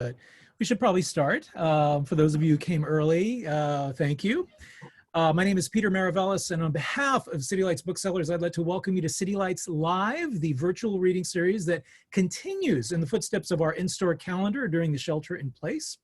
But we should probably start. For those of you who came early, thank you. My name is Peter Maravellis, and on behalf of City Lights Booksellers, I'd like to welcome you to City Lights Live, the virtual reading series that continues in the footsteps of our in-store calendar during the shelter in place.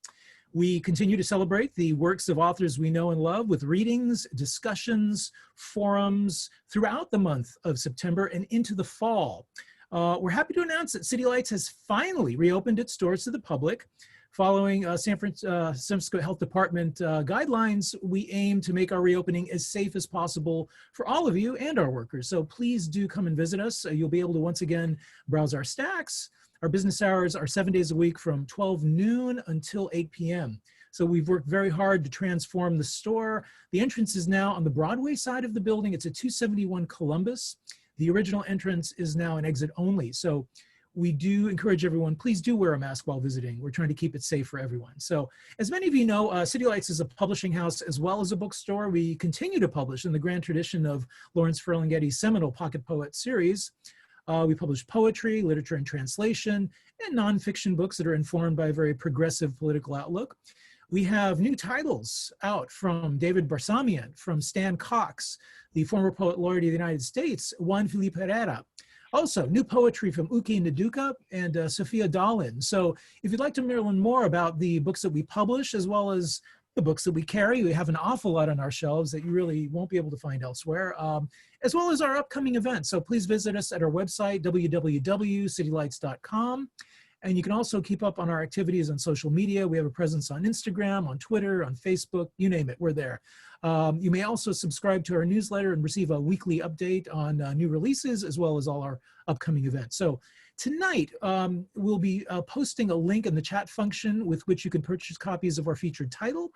We continue to celebrate the works of authors we know and love with readings, discussions, forums throughout the month of September and into the fall. We're happy to announce that City Lights has finally reopened its doors to the public. Following San Francisco Health Department guidelines, we aim to make our reopening as safe as possible for all of you and our workers. So please do come and visit us. You'll be able to once again browse our stacks. Our business hours are 7 days a week from 12 noon until 8 p.m. So we've worked very hard to transform the store. The entrance is now on the Broadway side of the building. It's at 271 Columbus. The original entrance is now an exit only. So we do encourage everyone, please do wear a mask while visiting. We're trying to keep it safe for everyone. So as many of you know, City Lights is a publishing house as well as a bookstore. We continue to publish in the grand tradition of Lawrence Ferlinghetti's seminal Pocket Poet series. We publish poetry, literature and translation, and nonfiction books that are informed by a very progressive political outlook. We have new titles out from David Barsamian, from Stan Cox, the former poet laureate of the United States, Juan Felipe Herrera. Also, new poetry from Uki Nduka and Sophia Dalin. So if you'd like to learn more about the books that we publish, as well as the books that we carry, we have an awful lot on our shelves that you really won't be able to find elsewhere, as well as our upcoming events. So please visit us at our website, www.citylights.com. And you can also keep up on our activities on social media. We have a presence on Instagram, on Twitter, on Facebook, you name it, we're there. You may also subscribe to our newsletter and receive a weekly update on new releases, as well as all our upcoming events. So tonight, we'll be posting a link in the chat function with which you can purchase copies of our featured title.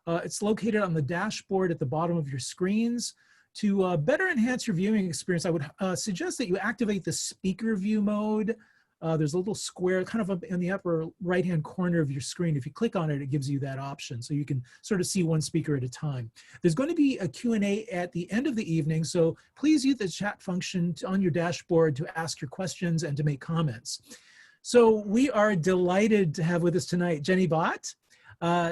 It's located on the dashboard at the bottom of your screens. To better enhance your viewing experience, I would suggest that you activate the speaker view mode. There's a little square kind of up in the upper right-hand corner of your screen. If you click on it, it gives you that option. So you can sort of see one speaker at a time. There's going to be a Q&A at the end of the evening. So please use the chat function on your dashboard to ask your questions and to make comments. So we are delighted to have with us tonight Jenny Bhatt,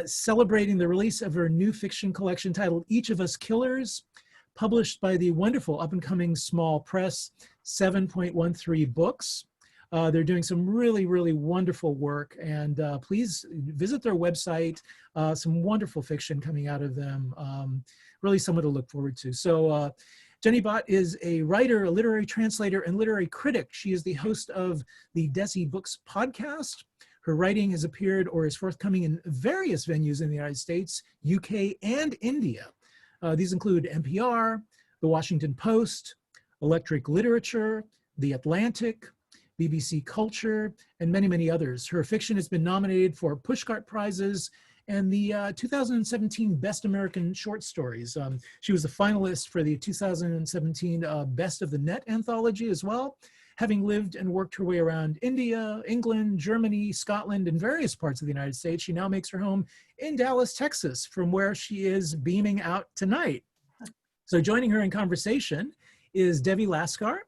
celebrating the release of her new fiction collection titled Each of Us Killers, published by the wonderful up-and-coming small press, 7.13 Books. They're doing some really, really wonderful work, and please visit their website. Some wonderful fiction coming out of them. Really someone to look forward to. So Jenny Bhatt is a writer, a literary translator, and literary critic. She is the host of the Desi Books podcast. Her writing has appeared or is forthcoming in various venues in the United States, UK, and India. These include NPR, The Washington Post, Electric Literature, The Atlantic, BBC Culture, and many, many others. Her fiction has been nominated for Pushcart Prizes and the 2017 Best American Short Stories. She was a finalist for the 2017 Best of the Net anthology as well. Having lived and worked her way around India, England, Germany, Scotland, and various parts of the United States, she now makes her home in Dallas, Texas, from where she is beaming out tonight. So joining her in conversation is Devi Laskar.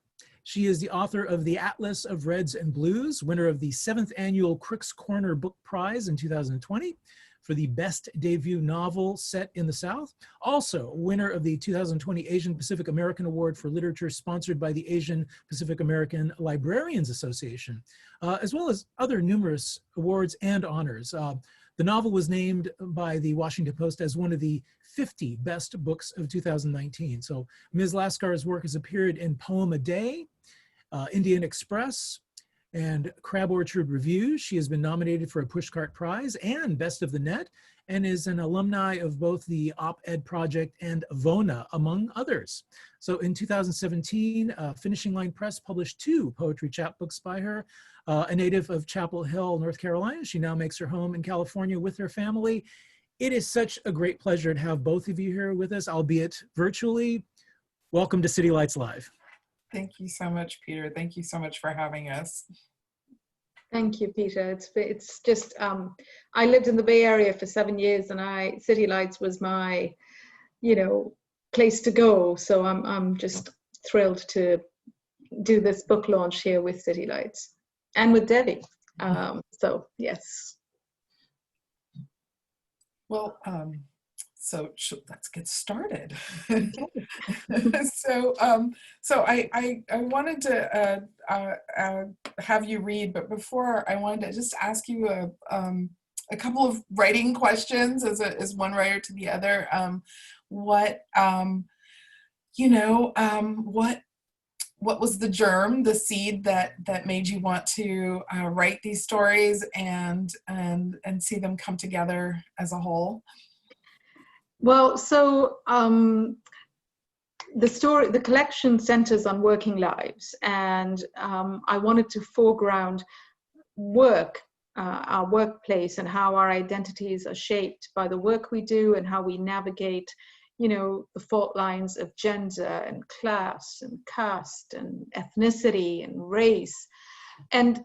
She is the author of The Atlas of Reds and Blues, winner of the 7th annual Crooks Corner Book Prize in 2020 for the best debut novel set in the South. Also, winner of the 2020 Asian Pacific American Award for Literature, sponsored by the Asian Pacific American Librarians Association, as well as other numerous awards and honors. The novel was named by the Washington Post as one of the 50 best books of 2019. So Ms. Laskar's work has appeared in Poem a Day, Indian Express, and Crab Orchard Review. She has been nominated for a Pushcart Prize and Best of the Net, and is an alumni of both the Op-Ed Project and VONA, among others. So in 2017, Finishing Line Press published 2 poetry chapbooks by her. A native of Chapel Hill, North Carolina, she now makes her home in California with her family. It is such a great pleasure to have both of you here with us, albeit virtually. Welcome to City Lights Live. Thank you so much, Peter. Thank you so much for having us. Thank you, Peter. It's just, I lived in the Bay Area for 7 years, and City Lights was my, place to go. So I'm just thrilled to do this book launch here with City Lights and with Devi. So yes. Well, so let's get started. Okay. So, I wanted to have you read, but before I wanted to just ask you a couple of writing questions as one writer to the other. What what was the germ, the seed that made you want to write these stories and see them come together as a whole? Well, so the collection centers on working lives, and I wanted to foreground work, our workplace, and how our identities are shaped by the work we do and how we navigate, the fault lines of gender and class and caste and ethnicity and race. And,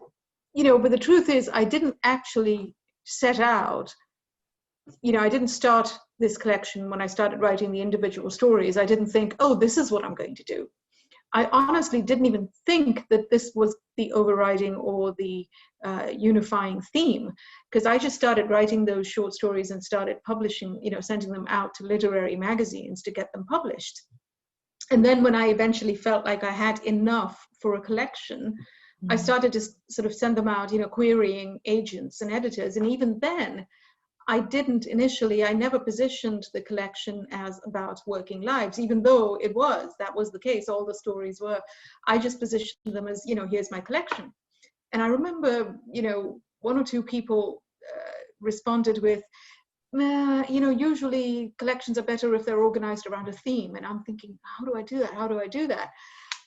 but the truth is, I didn't actually set out, I didn't start this collection when I started writing the individual stories. I didn't think, oh, this is what I'm going to do. I honestly didn't even think that this was the overriding or the unifying theme, because I just started writing those short stories and started publishing, sending them out to literary magazines to get them published. And then when I eventually felt like I had enough for a collection, I started to sort of send them out, querying agents and editors. And even then, I never positioned the collection as about working lives, even though that was the case, all the stories were. I just positioned them as, here's my collection. And I remember, one or two people responded with, usually collections are better if they're organized around a theme. And I'm thinking, how do I do that? How do I do that?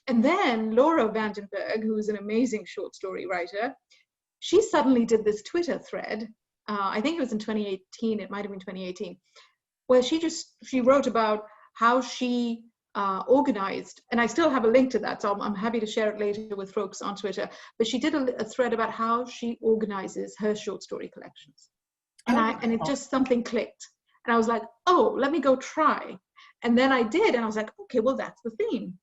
And then Laura Vandenberg, who's an amazing short story writer, she suddenly did this Twitter thread. I think it was in 2018, it might have been 2018, where she wrote about how she organized, and I still have a link to that, so I'm happy to share it later with folks on Twitter, but she did a thread about how she organizes her short story collections. And it just, something clicked. And I was like, oh, let me go try. And then I did, and I was like, okay, well, that's the theme.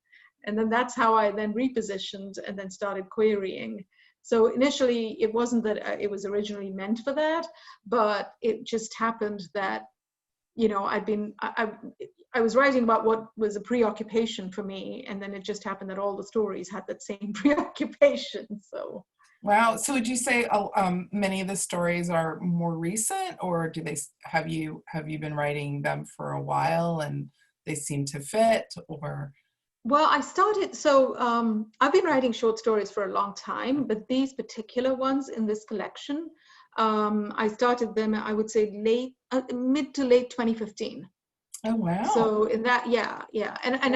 And then that's how I then repositioned and then started querying. So initially, it wasn't that it was originally meant for that, but it just happened that, I was writing about what was a preoccupation for me, and then it just happened that all the stories had that same preoccupation. So. Wow. So would you say many of the stories are more recent, or have you been writing them for a while and they seem to fit, or? Well, I've been writing short stories for a long time, but these particular ones in this collection, I started them, I would say mid to late 2015. Oh, wow. So in that, yeah. And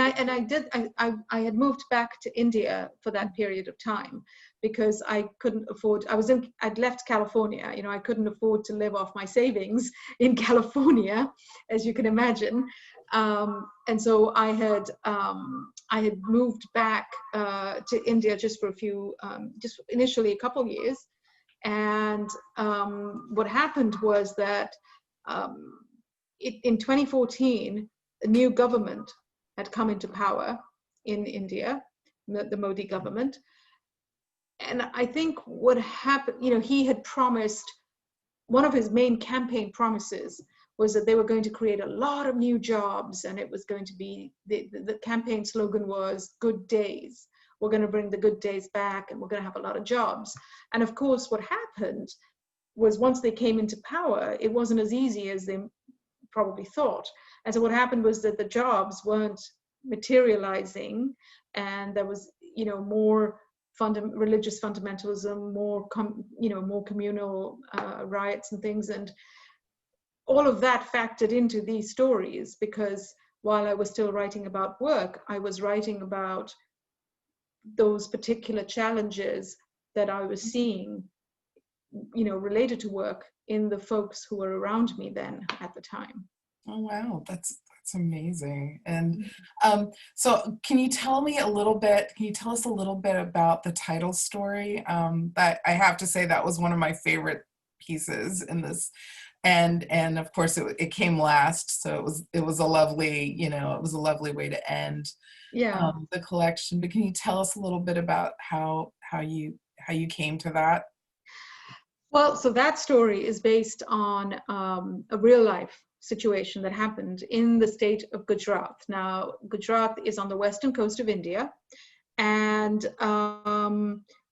I had moved back to India for that period of time because I couldn't afford, I'd left California, I couldn't afford to live off my savings in California, as you can imagine. And so I had moved back to India just for just initially a couple years. And what happened was that in 2014, a new government had come into power in India, the Modi government. And I think what happened, he had promised, one of his main campaign promises was that they were going to create a lot of new jobs, and it was going to be, the campaign slogan was good days. We're going to bring the good days back, and we're going to have a lot of jobs. And of course, what happened was once they came into power, it wasn't as easy as they probably thought. And so what happened was that the jobs weren't materializing, and there was, more religious fundamentalism, more communal riots and things, and all of that factored into these stories, because while I was still writing about work, I was writing about those particular challenges that I was seeing, related to work in the folks who were around me then at the time. Oh, wow. That's amazing. And so can you tell us a little bit about the title story? That I have to say that was one of my favorite pieces in this. And of course it came last, so it was a lovely, it was a lovely way to end the collection. But can you tell us a little bit about how you came to that? Well, so that story is based on a real life situation that happened in the state of Gujarat. Now, Gujarat is on the western coast of India. And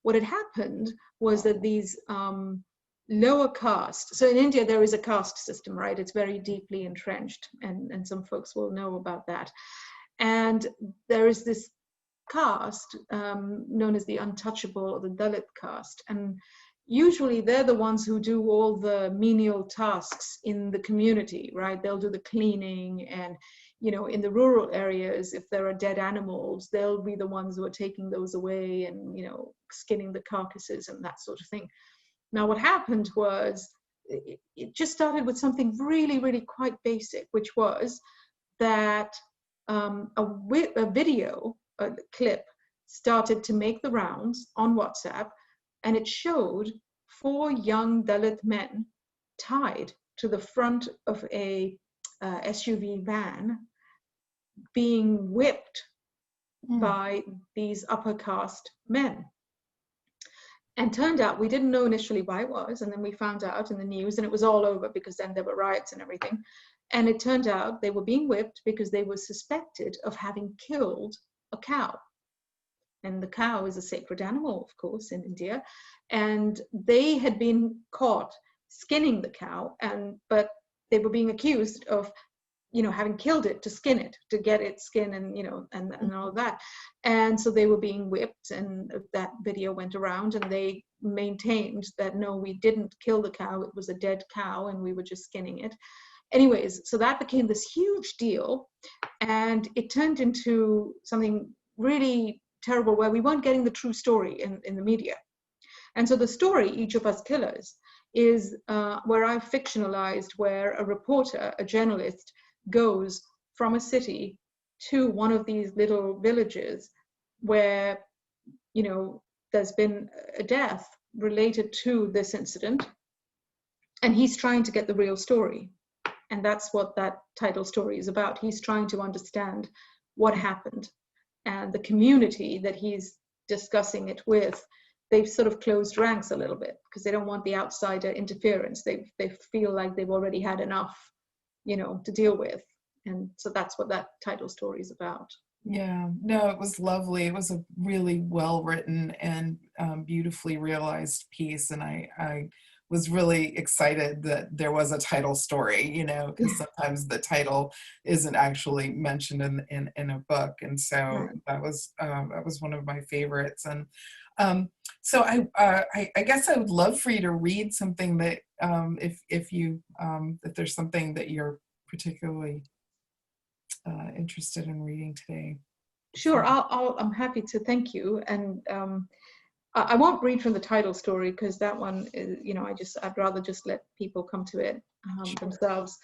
what had happened was that these lower caste, so in India there is a caste system, right? It's very deeply entrenched, and some folks will know about that. And there is this caste known as the untouchable or the Dalit caste. And usually they're the ones who do all the menial tasks in the community, right? They'll do the cleaning, and in the rural areas, if there are dead animals, they'll be the ones who are taking those away and skinning the carcasses and that sort of thing. Now what happened was it just started with something really, really quite basic, which was that a video, a clip, started to make the rounds on WhatsApp, and it showed 4 young Dalit men tied to the front of a SUV van being whipped by these upper caste men. And turned out, we didn't know initially why it was, and then we found out in the news, and it was all over because then there were riots and everything. And it turned out they were being whipped because they were suspected of having killed a cow. And the cow is a sacred animal, of course, in India. And they had been caught skinning the cow, but they were being accused of, having killed it to skin it, to get its skin and all that. And so they were being whipped, and that video went around, and they maintained that, no, we didn't kill the cow. It was a dead cow, and we were just skinning it. Anyways, so that became this huge deal, and it turned into something really terrible where we weren't getting the true story in the media. And so the story, Each of Us Killers, is where I've fictionalized where a reporter, a journalist, goes from a city to one of these little villages where, there's been a death related to this incident, and he's trying to get the real story. And that's what that title story is about. He's trying to understand what happened. And the community that he's discussing it with, they've sort of closed ranks a little bit because they don't want the outsider interference. They feel like they've already had enough, to deal with. And so that's what that title story is about. Yeah, no, it was lovely. It was a really well written and beautifully realized piece. And I was really excited that there was a title story, because sometimes the title isn't actually mentioned in a book. And so that was one of my favorites. And so I guess I would love for you to read something that if there's something that you're particularly interested in reading today. Sure, I'm happy to. Thank you. And I won't read from the title story because that one is, I'd rather just let people come to it themselves.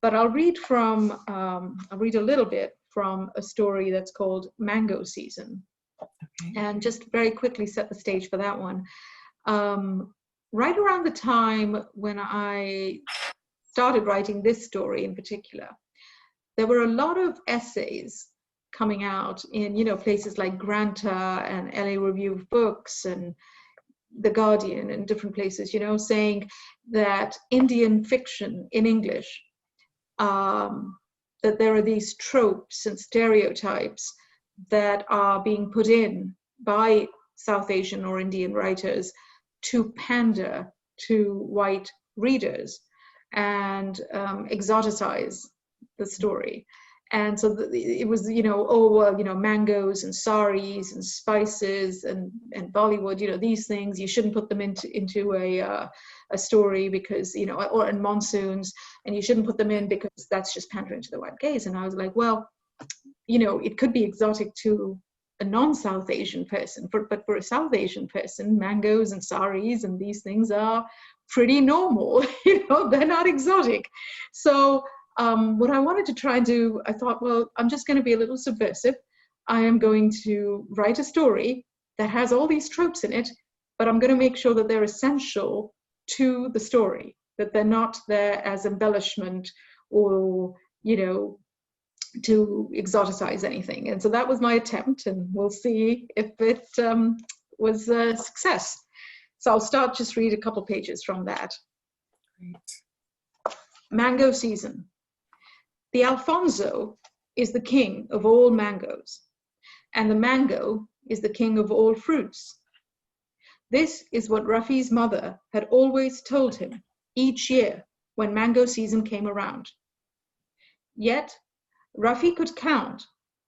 But I'll read a little bit from a story that's called Mango Season. Okay. And just very quickly set the stage for that one. Right around the time when I started writing this story in particular, there were a lot of essays coming out in, places like Granta and LA Review of Books and The Guardian and different places, saying that Indian fiction in English, that there are these tropes and stereotypes that are being put in by South Asian or Indian writers to pander to white readers and exoticize the story. And so it was, mangoes and saris and spices and Bollywood, these things, you shouldn't put them into a story because, or in monsoons, and you shouldn't put them in because that's just pandering to the white gaze. And I was like, well, it could be exotic to a non-South Asian person, but for a South Asian person, mangoes and saris and these things are pretty normal, they're not exotic. So what I wanted to try and do, I thought, well, I'm just going to be a little subversive. I am going to write a story that has all these tropes in it, but I'm going to make sure that they're essential to the story, that they're not there as embellishment or, to exoticize anything. And so that was my attempt, and we'll see if it was a success. So I'll just read a couple pages from that. Great. Mango season. The Alfonso is the king of all mangoes, and the mango is the king of all fruits. This is what Rafi's mother had always told him each year when mango season came around. Yet, Rafi could count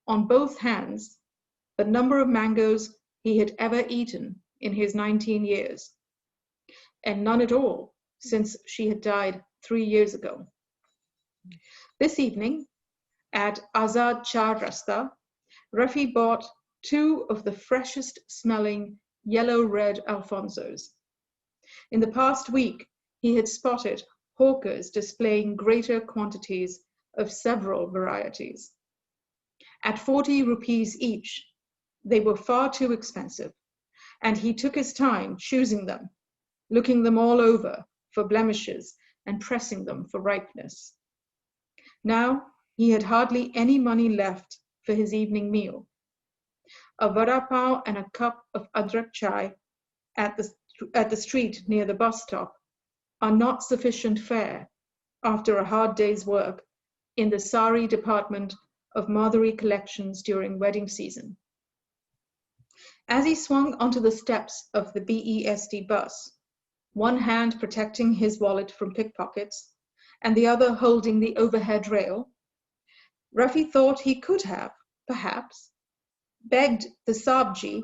on both hands the number of mangoes he had ever eaten in his 19 years, and none at all since she had died 3 years ago. This evening, at Azad Char Rasta, Rafi bought 2 of the freshest smelling yellow-red Alfonsos. In the past week, he had spotted hawkers displaying greater quantities of several varieties. At 40 rupees each, they were far too expensive, and he took his time choosing them, looking them all over for blemishes and pressing them for ripeness. Now, he had hardly any money left for his evening meal. A vada pav and a cup of adrak chai at the street near the bus stop are not sufficient fare after a hard day's work in the saree department of Madhuri collections during wedding season. As he swung onto the steps of the BEST bus, one hand protecting his wallet from pickpockets and the other holding the overhead rail, Rafi thought he could have, perhaps, begged the Sabji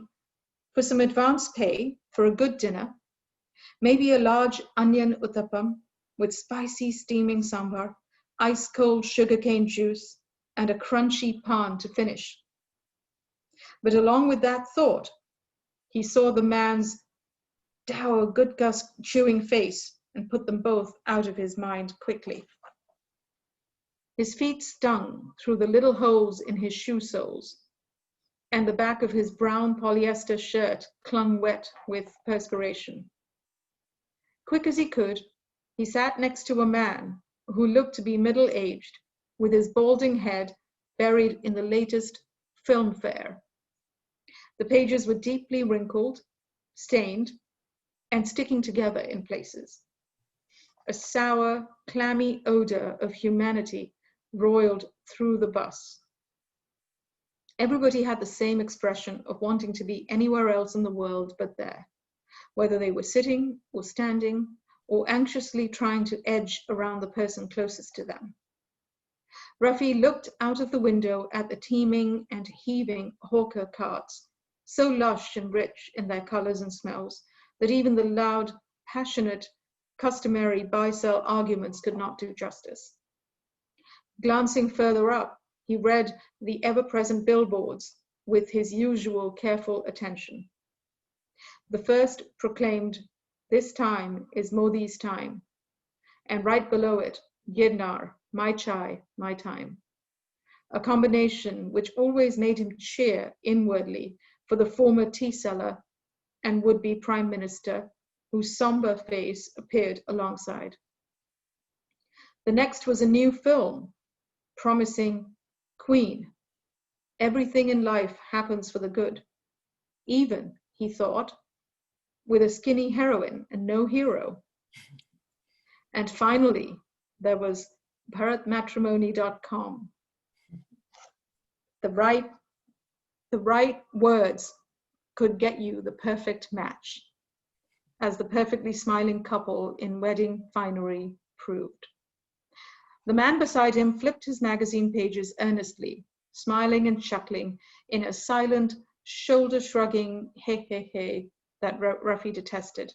for some advance pay for a good dinner, maybe a large onion uttapam with spicy steaming sambar, ice-cold sugarcane juice, and a crunchy pan to finish. But along with that thought, he saw the man's dour, good-gust chewing face and put them both out of his mind quickly. His feet stung through the little holes in his shoe soles, and the back of his brown polyester shirt clung wet with perspiration. Quick as he could, he sat next to a man who looked to be middle-aged, with his balding head buried in the latest film fare. The pages were deeply wrinkled, stained, and sticking together in places. A sour, clammy odor of humanity roiled through the bus. Everybody had the same expression of wanting to be anywhere else in the world but there, whether they were sitting or standing or anxiously trying to edge around the person closest to them. Rafi looked out of the window at the teeming and heaving hawker carts, so lush and rich in their colors and smells that even the loud, passionate, customary buy-sell arguments could not do justice. Glancing further up, he read the ever-present billboards with his usual careful attention. The first proclaimed, "This time is Modi's time," and right below it, "Girnar, my chai, my time," a combination which always made him cheer inwardly for the former tea seller and would-be prime minister, whose somber face appeared alongside. The next was a new film, promising Queen. Everything in life happens for the good, even, he thought, with a skinny heroine and no hero. And finally, there was bharatmatrimony.com. The right words could get you the perfect match, as the perfectly smiling couple in wedding finery proved. The man beside him flipped his magazine pages earnestly, smiling and chuckling in a silent, shoulder-shrugging hey that Rafi detested.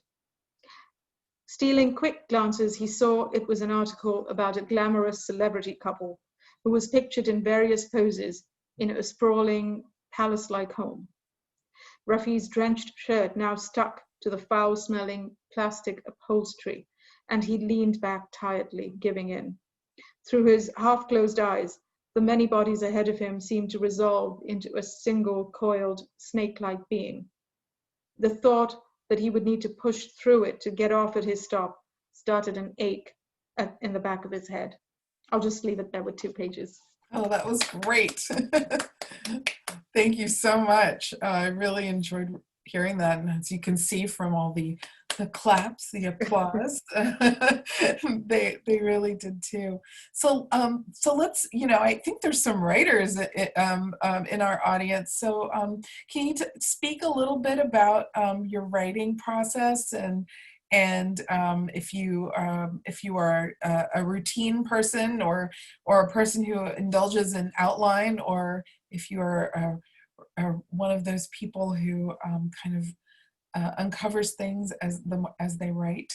Stealing quick glances, he saw it was an article about a glamorous celebrity couple who was pictured in various poses in a sprawling, palace-like home. Rafi's drenched shirt now stuck to the foul-smelling plastic upholstery, and he leaned back tiredly, giving in. Through his half-closed eyes, the many bodies ahead of him seemed to resolve into a single coiled, snake-like being. The thought that he would need to push through it to get off at his stop started an ache in the back of his head. I'll just leave it there with 2 pages. Oh, that was great. Thank you so much. I really enjoyed hearing that. And as you can see from all the the claps, the applause. They really did too. So so let's, I think there's some writers in our audience. So can you speak a little bit about your writing process, and if you are a routine person, or a person who indulges in outline, or if you are one of those people who kind of uncovers things as they write?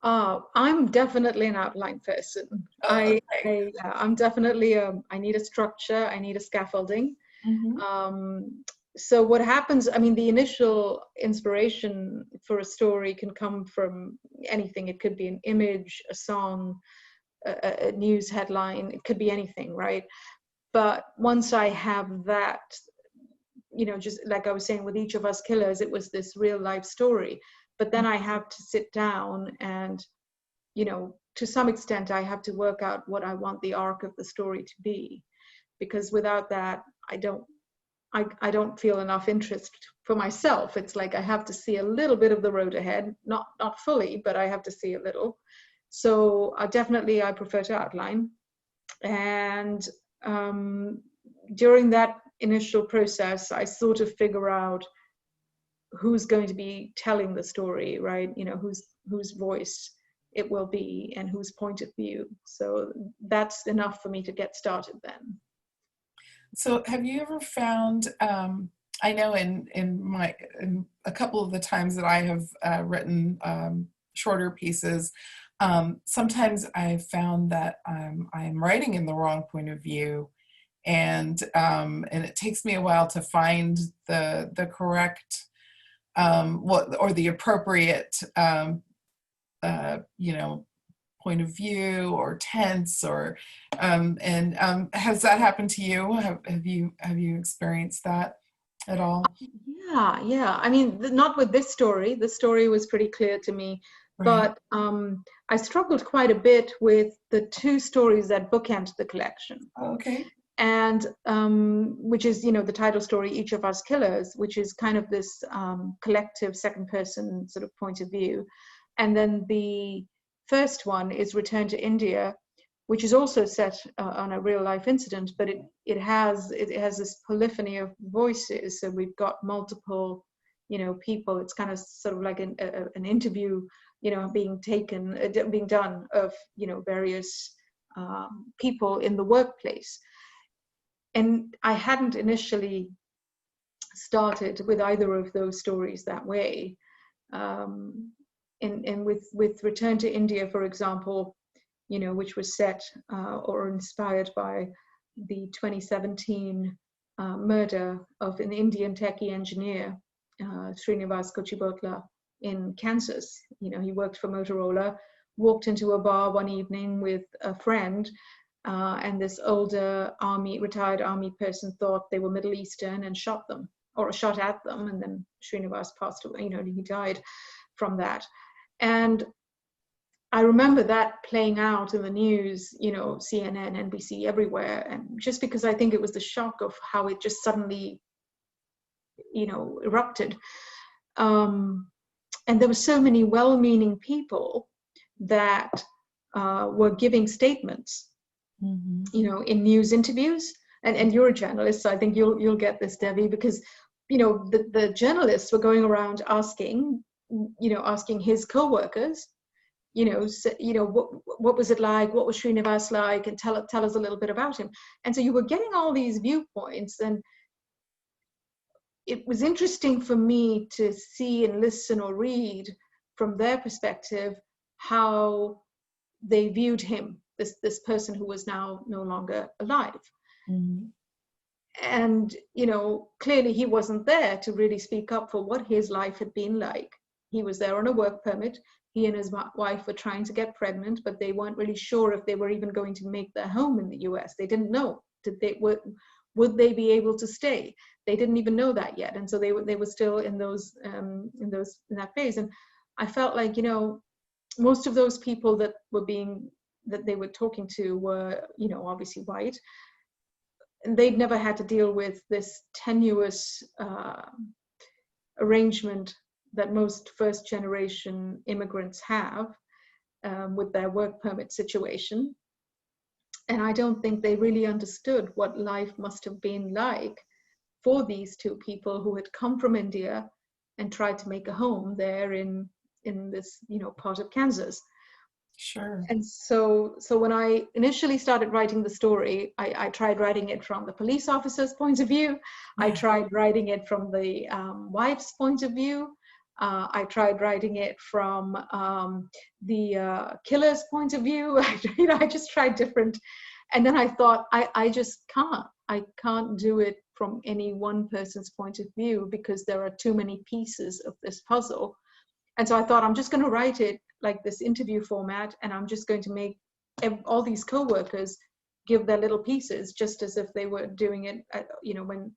I'm definitely an outline person. Oh, okay. I'm definitely, I need a structure, I need a scaffolding. Mm-hmm. So what happens, I mean, the initial inspiration for a story can come from anything. It could be an image, a song, a news headline, it could be anything, right? But once I have that, just like I was saying with Each of Us Killers, it was this real life story. But then I have to sit down and, to some extent, I have to work out what I want the arc of the story to be. Because without that, I don't feel enough interest for myself. It's like I have to see a little bit of the road ahead, not fully, but I have to see a little. So definitely I prefer to outline. And during that initial process, I sort of figure out who's going to be telling the story, right? Whose voice it will be and whose point of view. So that's enough for me to get started then. So have you ever found, I know in a couple of the times that I have written shorter pieces, sometimes I've found that I'm writing in the wrong point of view, and it takes me a while to find the correct or the appropriate point of view or tense, or has that happened to you? Have you experienced that at all? Yeah. I mean, not with this story. The story was pretty clear to me, Right. but I struggled quite a bit with the two stories that bookend the collection. Okay. And which is, the title story, Each of Us Killers, which is kind of this collective second person sort of point of view. And then the first one is Return to India, which is also set on a real life incident, but it has this polyphony of voices. So we've got multiple, people. It's kind of sort of like an interview, being done of, various people in the workplace. And I hadn't initially started with either of those stories that way. And with Return to India, for example, which was set or inspired by the 2017 murder of an Indian techie engineer, Srinivas Kochibotla, in Kansas. He worked for Motorola, walked into a bar one evening with a friend, and this older retired army person thought they were Middle Eastern and shot them, or shot at them, and then Srinivas passed away. He died from that. And I remember that playing out in the news, CNN, NBC, everywhere, and just because I think it was the shock of how it just suddenly, erupted. And there were so many well-meaning people that were giving statements, in news interviews. And you're a journalist, so I think you'll get this, Devi, because the journalists were going around asking his co-workers, what was it like, what was Srinivas like, and tell us a little bit about him. And so you were getting all these viewpoints, and it was interesting for me to see and listen or read from their perspective how they viewed him, this person who was now no longer alive. Mm-hmm. And clearly he wasn't there to really speak up for what his life had been like. He was there on a work permit. He and his wife were trying to get pregnant, but they weren't really sure if they were even going to make their home in the US. They didn't know. Would they be able to stay? They didn't even know that yet. And so they were still in that phase. And I felt like, most of those people that they were talking to were, obviously white. And they'd never had to deal with this tenuous arrangement that most first generation immigrants have with their work permit situation. And I don't think they really understood what life must have been like for these two people who had come from India and tried to make a home there in this, part of Kansas. Sure. And so when I initially started writing the story, I tried writing it from the police officer's point of view. I tried writing it from the wife's point of view. I tried writing it from the killer's point of view. I just tried different. And then I thought, I just can't. I can't do it from any one person's point of view because there are too many pieces of this puzzle. And so I thought, I'm just going to write it like this interview format, and I'm just going to make all these co-workers give their little pieces just as if they were doing it,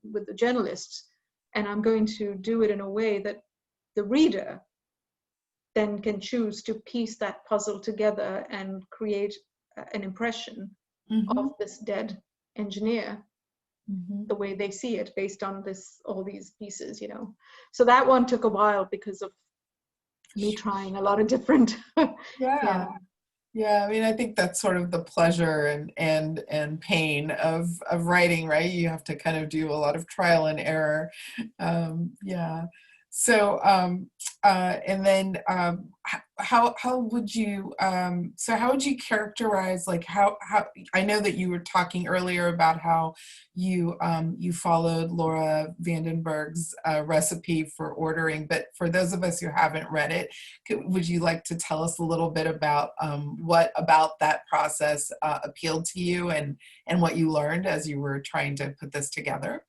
with the journalists. And I'm going to do it in a way that the reader then can choose to piece that puzzle together and create an impression of this dead engineer, the way they see it based on all these pieces, So that one took a while because of me trying a lot of different. Yeah. I mean, I think that's sort of the pleasure and pain of writing, right? You have to kind of do a lot of trial and error. So and then how would you characterize, like, how I know that you were talking earlier about how you followed Laura Vandenberg's recipe for ordering, but for those of us who haven't read it, would you like to tell us a little bit about what about that process appealed to you and what you learned as you were trying to put this together?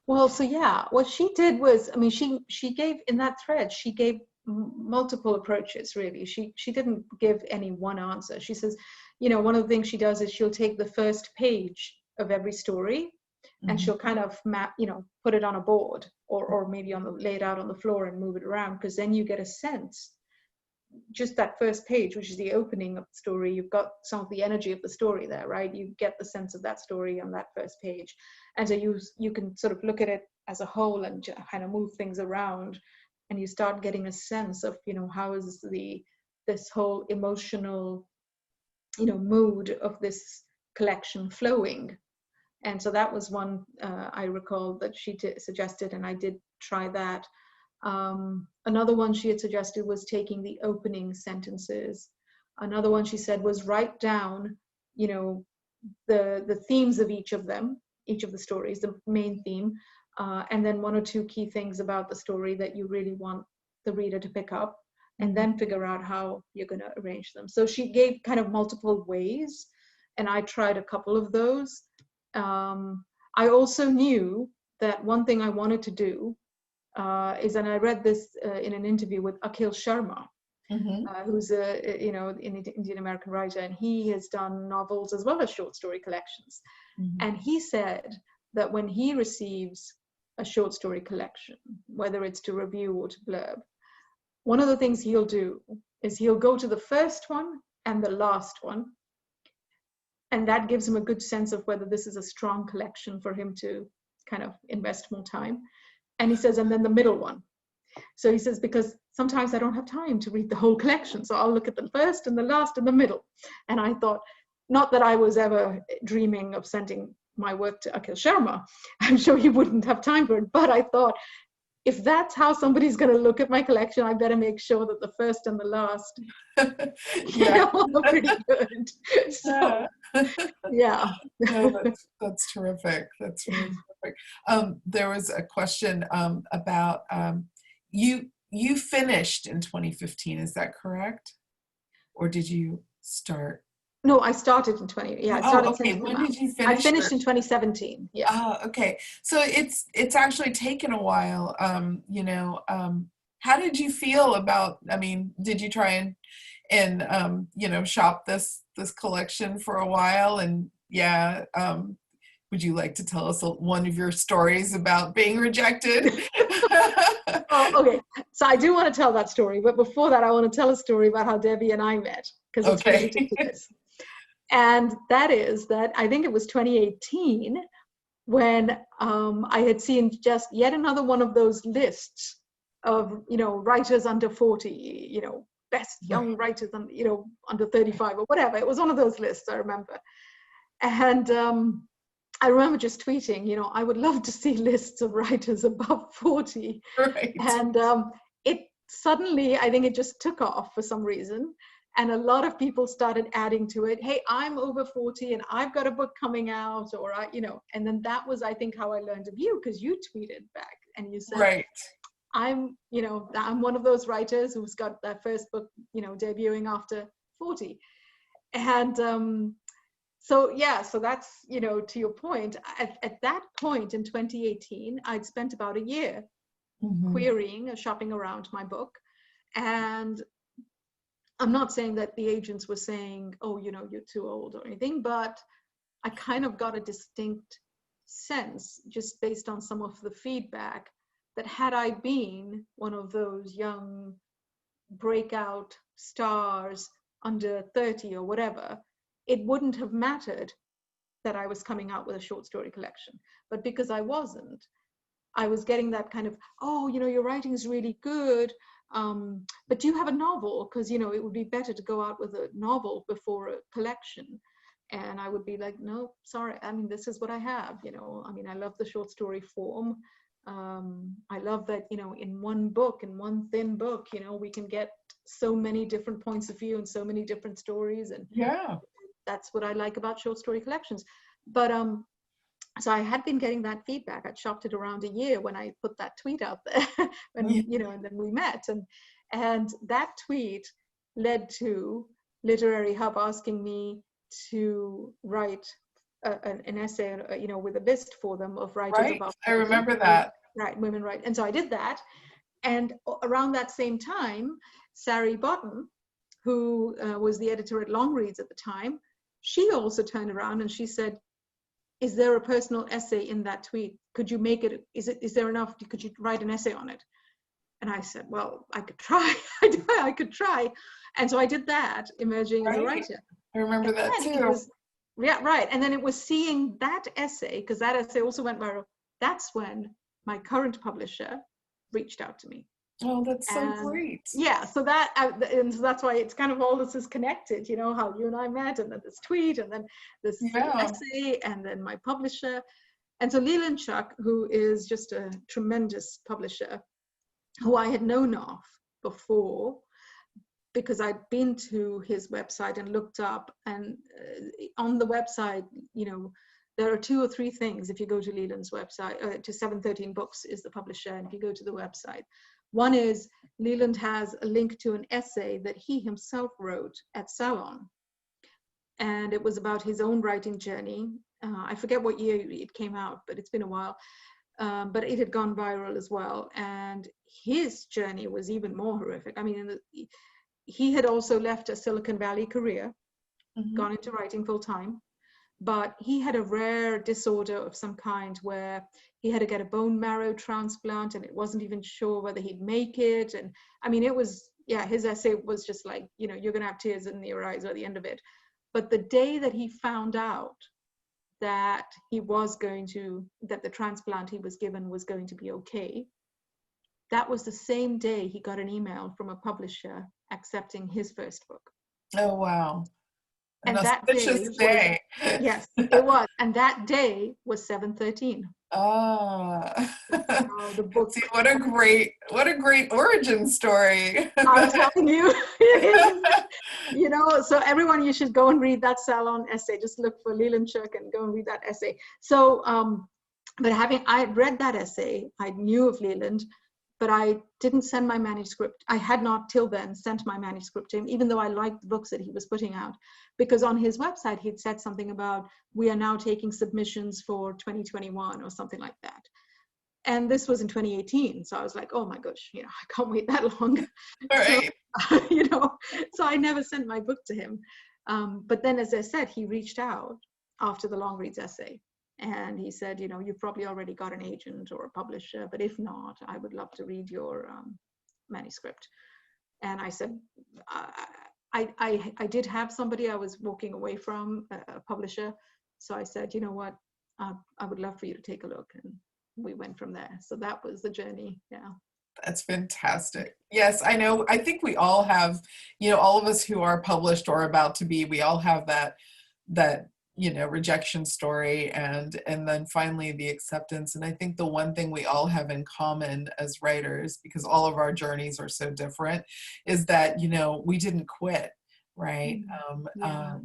Well, so yeah, what she did was, I mean, she gave, in that thread, she gave multiple approaches, really. She didn't give any one answer. She says, one of the things she does is she'll take the first page of every story and she'll kind of map, put it on a board or maybe lay it out on the floor and move it around, because then you get a sense. Just that first page, which is the opening of the story, you've got some of the energy of the story there, right? You get the sense of that story on that first page. And so you can sort of look at it as a whole and kind of move things around, and you start getting a sense of, how is this whole emotional, mood of this collection flowing. And so that was one I recall that she suggested, and I did try that. Another one she had suggested was taking the opening sentences. Another one she said was write down, the themes of each of the stories, the main theme, and then one or two key things about the story that you really want the reader to pick up, and then figure out how you're going to arrange them. So she gave kind of multiple ways, and I tried a couple of those. I also knew that one thing I wanted to do is, and I read this in an interview with Akhil Sharma, who's an Indian American writer, and he has done novels as well as short story collections. And he said that when he receives a short story collection, whether it's to review or to blurb, one of the things he'll do is he'll go to the first one and the last one, and that gives him a good sense of whether this is a strong collection for him to kind of invest more time. And he says, and then the middle one. So he says, because sometimes I don't have time to read the whole collection, so I'll look at the first and the last and the middle. And I thought, not that I was ever dreaming of sending my work to Akhil Sharma. I'm sure he wouldn't have time for it, but I thought, if that's how somebody's going to look at my collection, I better make sure that the first and the last are pretty good. So, yeah. No, that's terrific. That's really terrific. There was a question about you finished in 2015. Is that correct? Or did you start? No, I started in 20. Yeah, I started. Okay. When did you finish? I finished in 2017. Yeah. Okay. So it's actually taken a while. How did you feel about? I mean, did you try and shop this collection for a while? And would you like to tell us one of your stories about being rejected? Oh, okay. So I do want to tell that story, but before that, I want to tell a story about how Devi and I met, because it's related to this. And that is that I think it was 2018 when I had seen just yet another one of those lists of, you know, writers under 40, you know, best young writers, you know, under 35 or whatever. It was one of those lists, I remember. And I remember just tweeting, you know, I would love to see lists of writers above 40. Right. And it suddenly, I think it just took off for some reason. And a lot of people started adding to it. Hey, I'm over 40 and I've got a book coming out, or you know, and then that was, I think, how I learned of you, because you tweeted back and you said, right. I'm, you know, I'm one of those writers who's got their first book, you know, debuting after 40. And so, yeah, so that's, you know, to your point, at that point in 2018, I'd spent about a year querying or shopping around my book. And I'm not saying that the agents were saying, oh, you know, you're too old or anything, but I kind of got a distinct sense, just based on some of the feedback, that had I been one of those young breakout stars under 30 or whatever, it wouldn't have mattered that I was coming out with a short story collection. But because I wasn't, I was getting that kind of, oh, you know, your writing is really good, but do you have a novel? Because, you know, it would be better to go out with a novel before a collection. And I would be like, no, sorry, I mean, this is what I have, you know. I mean, I love the short story form. I love that, you know, in one book, in one thin book, you know, we can get so many different points of view and so many different stories. And yeah, that's what I like about short story collections. But so I had been getting that feedback. I'd shopped it around a year when I put that tweet out there, and you know, and then we met, and that tweet led to Literary Hub asking me to write an essay, you know, with a list for them of writers right. about I remember that. Right, women write, and so I did that. And around that same time, Saree Bott, who was the editor at Longreads at the time, she also turned around and she said, is there a personal essay in that tweet? Could you make it, is there enough, could you write an essay on it? And I said, well, I could try. I could try. And so I did that, emerging as a writer. I remember that too. Yeah, right. And then it was seeing that essay, because that essay also went viral. That's when my current publisher reached out to me. Oh, that's so great. Yeah, so that, and so that's why it's kind of all this is connected, you know, how you and I met, and then this tweet, and then this essay, and then my publisher. And so Leland Chuck, who is just a tremendous publisher, who I had known of before, because I'd been to his website and looked up, and on the website, you know, there are 2 or 3 things if you go to Leland's website, to 713 Books is the publisher, and if you go to the website, one is Leland has a link to an essay that he himself wrote at Salon. And it was about his own writing journey. I forget what year it came out, but it's been a while. But it had gone viral as well. And his journey was even more horrific. I mean, he had also left a Silicon Valley career, gone into writing full time. But he had a rare disorder of some kind where he had to get a bone marrow transplant, and it wasn't even sure whether he'd make it. And I mean, it was, yeah, his essay was just like, you know, you're going to have tears in your eyes at the end of it. But the day that he found out that he was going to, that the transplant he was given was going to be okay, that was the same day he got an email from a publisher accepting his first book. Oh, wow. And that day, yes, it was. And that day was 7/13. Ah, The book. see, what a great origin story. I'm telling you, you know, so everyone, you should go and read that Salon essay. Just look for Leland Chuck and go and read that essay. So, but I read that essay, I knew of Leland, but I didn't send my manuscript. I had not till then sent my manuscript to him, even though I liked the books that he was putting out, because on his website, he'd said something about, we are now taking submissions for 2021 or something like that. And this was in 2018. So I was like, oh my gosh, you know, I can't wait that long. Right. So, you know, so I never sent my book to him. But then, as I said, he reached out after the Longreads essay. And he said, you know, you've probably already got an agent or a publisher, but if not, I would love to read your manuscript. And I said, I did have somebody I was walking away from, a publisher. So I said, you know what, I would love for you to take a look. And we went from there. So that was the journey. Yeah. That's fantastic. Yes, I know. I think we all have, all of us who are published or about to be, we all have that rejection story, and then finally the acceptance. And I think the one thing we all have in common as writers, because all of our journeys are so different, is that we didn't quit, right?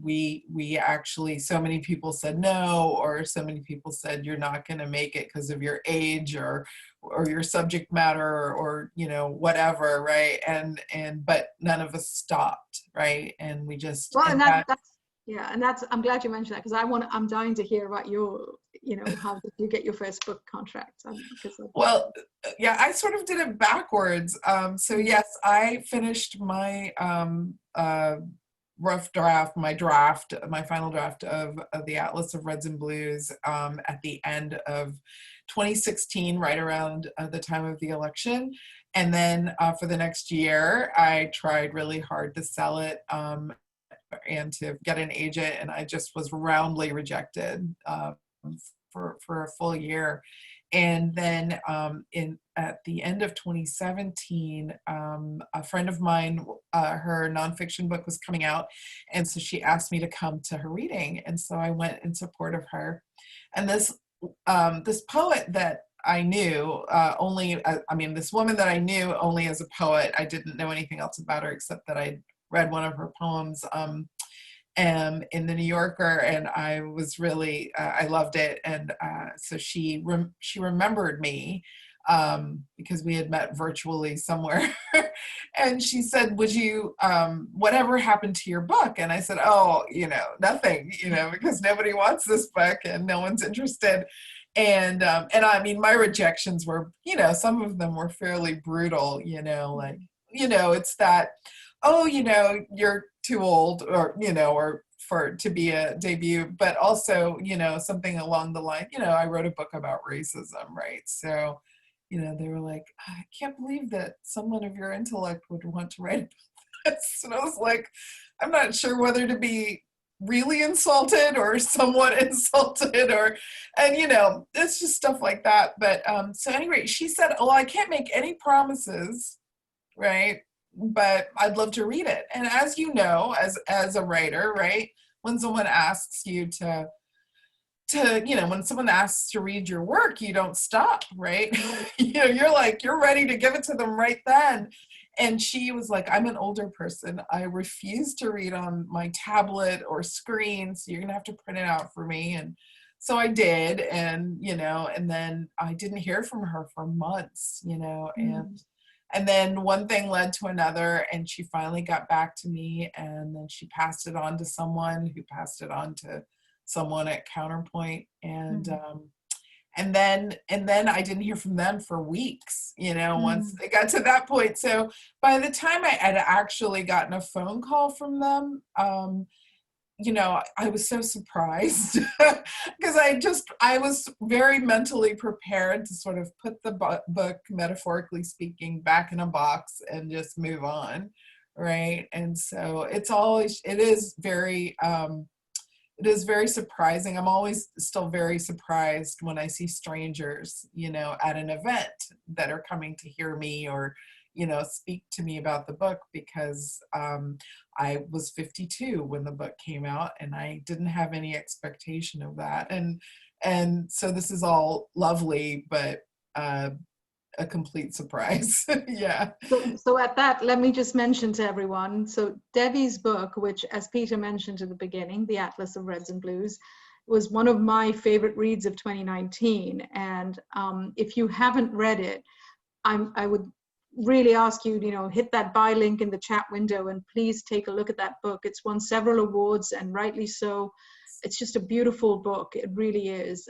We actually, so many people said no, or so many people said you're not going to make it because of your age or your subject matter, or whatever, right? But none of us stopped, right? And we just, well, and that's yeah, and I'm glad you mentioned that, because I'm dying to hear about your, how did you get your first book contract? Well, yeah, I sort of did it backwards. So yes, I finished my rough draft, my final draft of the Atlas of Reds and Blues at the end of 2016, right around the time of the election. And then for the next year, I tried really hard to sell it and to get an agent, and I just was roundly rejected for a full year. And then at the end of 2017, a friend of mine, her nonfiction book was coming out, and so she asked me to come to her reading, and so I went in support of her. And this poet that I knew this woman that I knew only as a poet. I didn't know anything else about her except that I read one of her poems in the New Yorker, and I was really I loved it. And so she remembered me because we had met virtually somewhere. And she said, would you whatever happened to your book? And I said, oh, nothing, because nobody wants this book and no one's interested. And I mean, my rejections were, some of them were fairly brutal, like, it's that, oh, you're too old, or, or to be a debut, but also, something along the line, I wrote a book about racism, right? So, they were like, I can't believe that someone of your intellect would want to write about this. And I was like, I'm not sure whether to be really insulted or somewhat insulted, and it's just stuff like that. But so anyway, she said, well, I can't make any promises, right, but I'd love to read it. And as you know, as a writer, right, when someone asks you to when someone asks to read your work, you don't stop, right? You're ready to give it to them right then. And she was like, I'm an older person. I refuse to read on my tablet or screen, so you're gonna have to print it out for me. And so I did, and and then I didn't hear from her for months, and then one thing led to another, and she finally got back to me, and then she passed it on to someone who passed it on to someone at Counterpoint, and and then I didn't hear from them for weeks, once it got to that point. So by the time I had actually gotten a phone call from them, I was so surprised because I was very mentally prepared to sort of put the book, metaphorically speaking, back in a box and just move on, right? And so it is very surprising. I'm always still very surprised when I see strangers, at an event that are coming to hear me or, speak to me about the book, because I was 52 when the book came out, and I didn't have any expectation of that. And so this is all lovely, but a complete surprise. Yeah. So at that, let me just mention to everyone, so Devi's book, which, as Peter mentioned at the beginning, The Atlas of Reds and Blues, was one of my favorite reads of 2019. And if you haven't read it, I would really ask you, hit that buy link in the chat window and please take a look at that book. It's won several awards, and rightly so. It's just a beautiful book. It really is.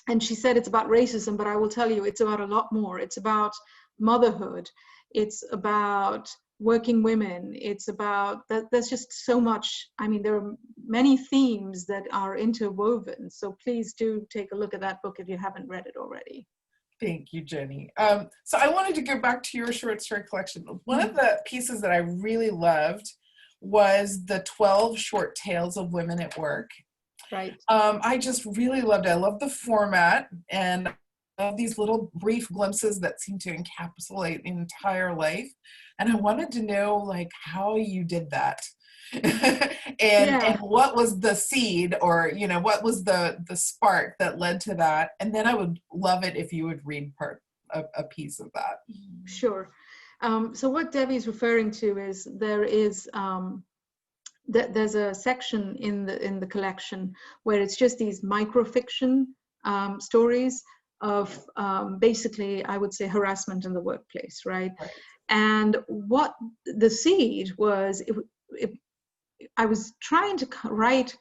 And she said it's about racism, but I will tell you, it's about a lot more. It's about motherhood. It's about working women. It's about, there's just so much. I mean, there are many themes that are interwoven. So please do take a look at that book if you haven't read it already. Thank you, Jenny. So I wanted to go back to your short story collection. One of the pieces that I really loved was the 12 short tales of women at work. Right. I just really loved it. I love the format, and of these little brief glimpses that seem to encapsulate entire life. And I wanted to know like how you did that. and what was the seed, or you know, what was the spark that led to that? And then I would love it if you would read a piece of that. Sure. So what Devi is referring to is there's a section in the collection where it's just these microfiction stories of basically, I would say, harassment in the workplace, right? And what the seed was, I was trying to write,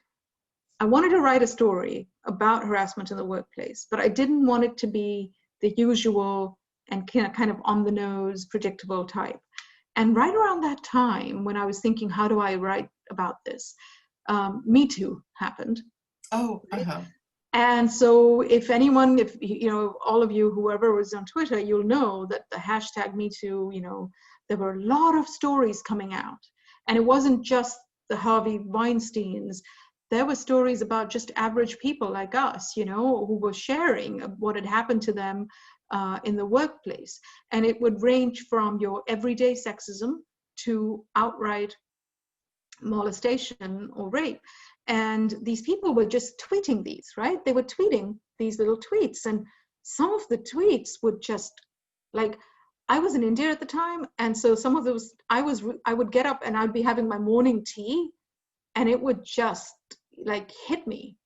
I wanted to write a story about harassment in the workplace, but I didn't want it to be the usual and kind of on the nose, predictable type. And right around that time, when I was thinking, how do I write about this? Me Too happened. Oh, And so if anyone, if you know, all of you, whoever was on Twitter, you'll know that the hashtag Me Too, you know, there were a lot of stories coming out. And it wasn't just the Harvey Weinsteins. There were stories about just average people like us, you know, who were sharing what had happened to them in the workplace. And it would range from your everyday sexism to outright molestation or rape. And these people were just tweeting these, right? They were tweeting these little tweets. And some of the tweets would just, like, I was in India at the time. And so some of those, I would get up and I'd be having my morning tea and it would just like hit me.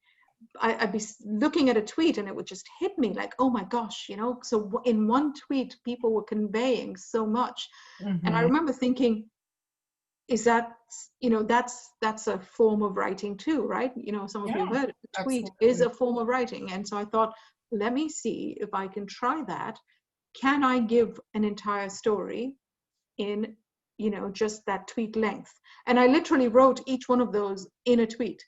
I'd be looking at a tweet and it would just hit me like, oh my gosh, you know, so in one tweet, people were conveying so much. And I remember thinking, is that, you know, that's a form of writing too, right? You know, some of you heard it. A tweet is a form of writing. And so I thought, let me see if I can try that. Can I give an entire story in, you know, just that tweet length? And I literally wrote each one of those in a tweet.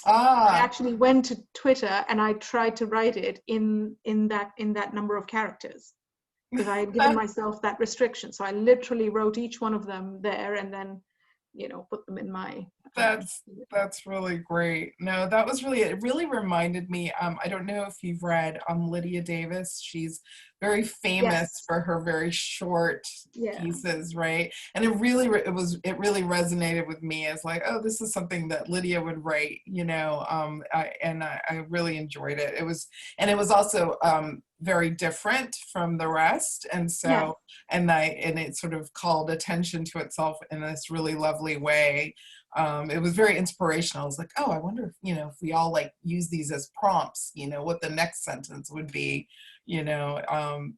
I actually went to Twitter and I tried to write it in that number of characters, because I had given myself that restriction. So I literally wrote each one of them there and then, you know, put them in my. That's really great. No, that was really, it really reminded me, I don't know if you've read Lydia Davis. She's very famous for her very short pieces, right? And it really resonated with me as like, oh, this is something that Lydia would write, you know. I really enjoyed it. It was also very different from the rest, and so and it sort of called attention to itself in this really lovely way. It was very inspirational. I was like, oh, I wonder if, you know, if we all like use these as prompts, you know, what the next sentence would be, you know.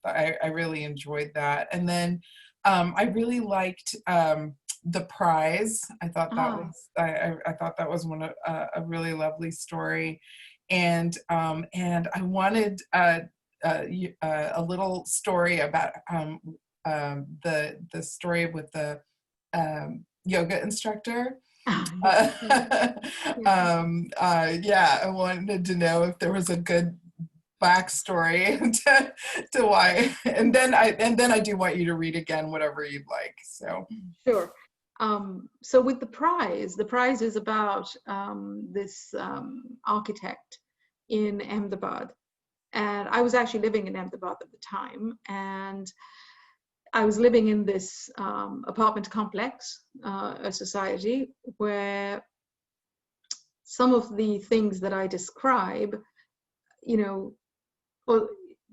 I really enjoyed that. And then I really liked The Prize. I thought that was I thought that was a really lovely story. And I wanted a little story about the story with the yoga instructor. I wanted to know if there was a good backstory to why, and then I do want you to read again whatever you'd like. So sure. So with the prize is about this architect in Ahmedabad, and I was actually living in Ahmedabad at the time, and I was living in this apartment complex, a society where some of the things that I describe, you know, well,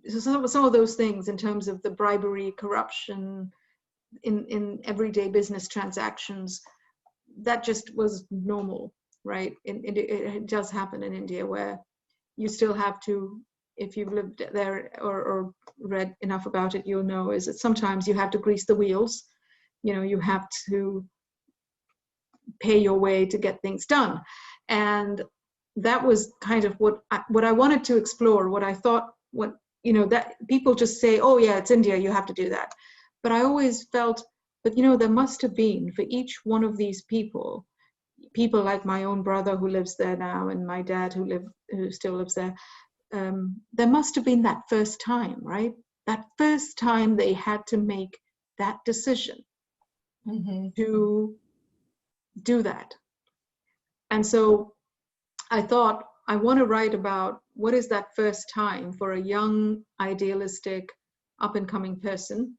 some of those things in terms of the bribery, corruption in everyday business transactions, that just was normal, right? It does happen in India, where you still have to, if you've lived there or read enough about it, you'll know is that sometimes you have to grease the wheels. You know, you have to pay your way to get things done. And that was kind of what I wanted to explore, what I thought, what, you know, that people just say, oh yeah, it's India, you have to do that. But I always felt that, you know, there must have been for each one of these people like my own brother who lives there now, and my dad who still lives there, there must have been that first time, right? That first time they had to make that decision to do that. And so I thought, I want to write about what is that first time for a young, idealistic, up-and-coming person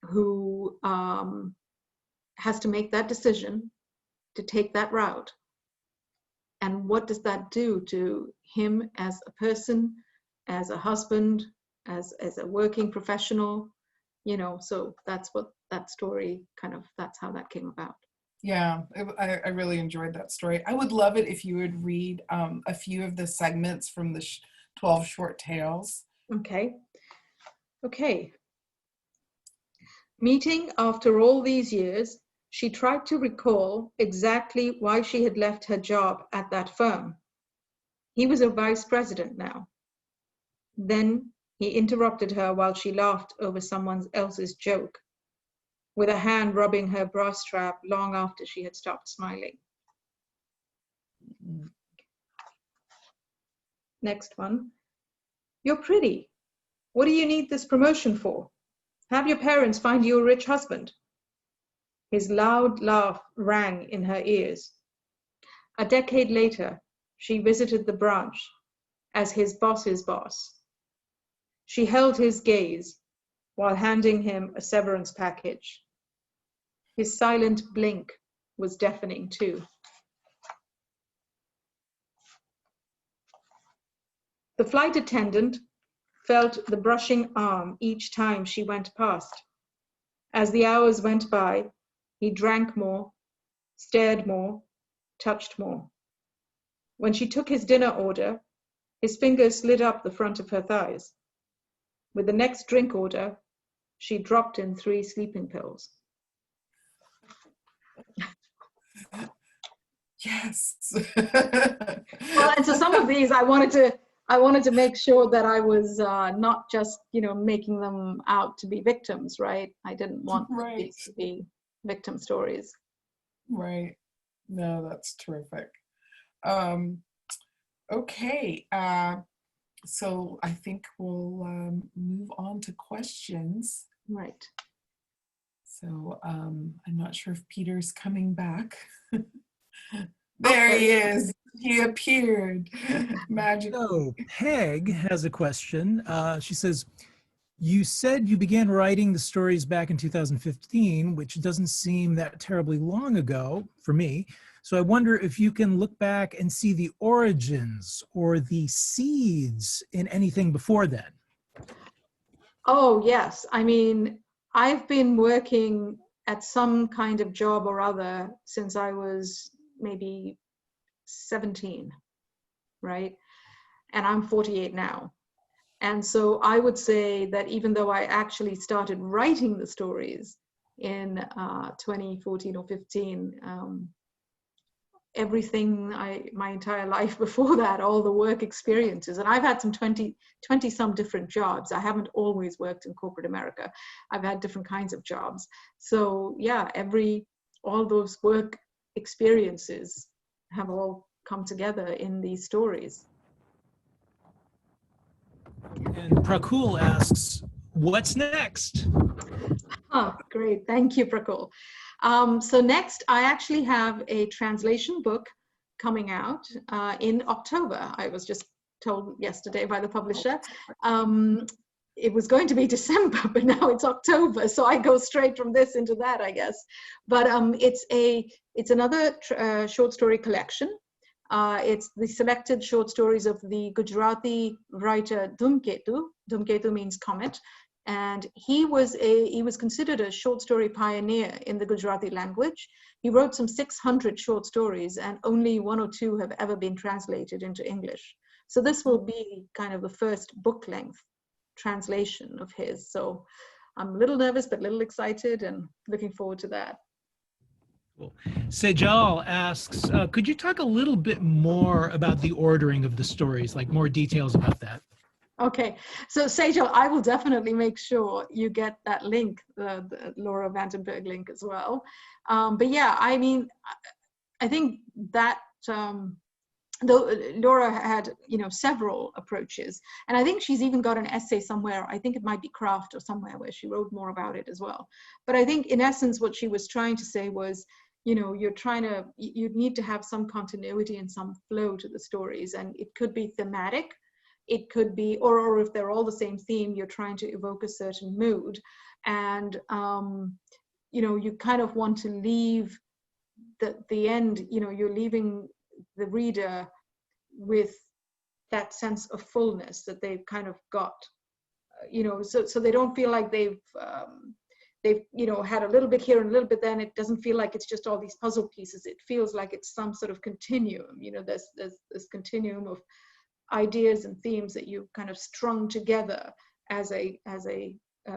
who has to make that decision to take that route. And what does that do to him as a person, as a husband, as a working professional? You know, so that's what that story kind of, that's how that came about. Yeah, I really enjoyed that story. I would love it if you would read a few of the segments from the 12 short tales. Okay. Okay. Meeting after all these years, she tried to recall exactly why she had left her job at that firm. He was a vice president now. Then he interrupted her while she laughed over someone else's joke, with a hand rubbing her bra strap long after she had stopped smiling. Next one. You're pretty. What do you need this promotion for? Have your parents find you a rich husband. His loud laugh rang in her ears. A decade later, she visited the branch as his boss's boss. She held his gaze while handing him a severance package. His silent blink was deafening too. The flight attendant felt the brushing arm each time she went past. As the hours went by, he drank more, stared more, touched more. When she took his dinner order, his fingers slid up the front of her thighs. With the next drink order, she dropped in 3 sleeping pills. Yes. Well, and so some of these I wanted to make sure that I was not just, you know, making them out to be victims, right? I didn't want these to be victim stories. Right. No, that's terrific. Okay. So I think we'll move on to questions. Right. So I'm not sure if Peter's coming back. There he is. He appeared. Magic. So Peg has a question. She says, you said you began writing the stories back in 2015, which doesn't seem that terribly long ago for me. So I wonder if you can look back and see the origins or the seeds in anything before then. Oh, yes. I mean, I've been working at some kind of job or other since I was maybe 17, right? And I'm 48 now. And so I would say that even though I actually started writing the stories in 2014 or 15, everything my entire life before that, all the work experiences, and I've had some 20 some different jobs. I haven't always worked in corporate America. I've had different kinds of jobs. So yeah, all those work experiences have all come together in these stories. And Prakul asks, what's next? Oh, great. Thank you, Prakul. So next, I actually have a translation book coming out in October. I was just told yesterday by the publisher. It was going to be December, but now it's October. So I go straight from this into that, I guess. But it's another short story collection. It's the selected short stories of the Gujarati writer Dhumketu. Dhumketu means comet. And he was considered a short story pioneer in the Gujarati language. He wrote some 600 short stories, and only 1 or 2 have ever been translated into English. So this will be kind of the first book-length translation of his. So I'm a little nervous, but a little excited and looking forward to that. Cool. Sejal asks, could you talk a little bit more about the ordering of the stories, like more details about that? Okay, so Sejal, I will definitely make sure you get that link, the Laura Vandenberg link as well. But yeah, I mean, I think that though Laura had, several approaches, and I think she's even got an essay somewhere. I think it might be Craft or somewhere where she wrote more about it as well. But I think in essence, what she was trying to say was, you need to have some continuity and some flow to the stories, and it could be thematic, it could be, or if they're all the same theme, you're trying to evoke a certain mood, and you kind of want to leave the end, you're leaving the reader with that sense of fullness that they've kind of got, so they don't feel like they've had a little bit here and a little bit then. It doesn't feel like it's just all these puzzle pieces. It feels like it's some sort of continuum. There's this continuum of ideas and themes that you've kind of strung together as a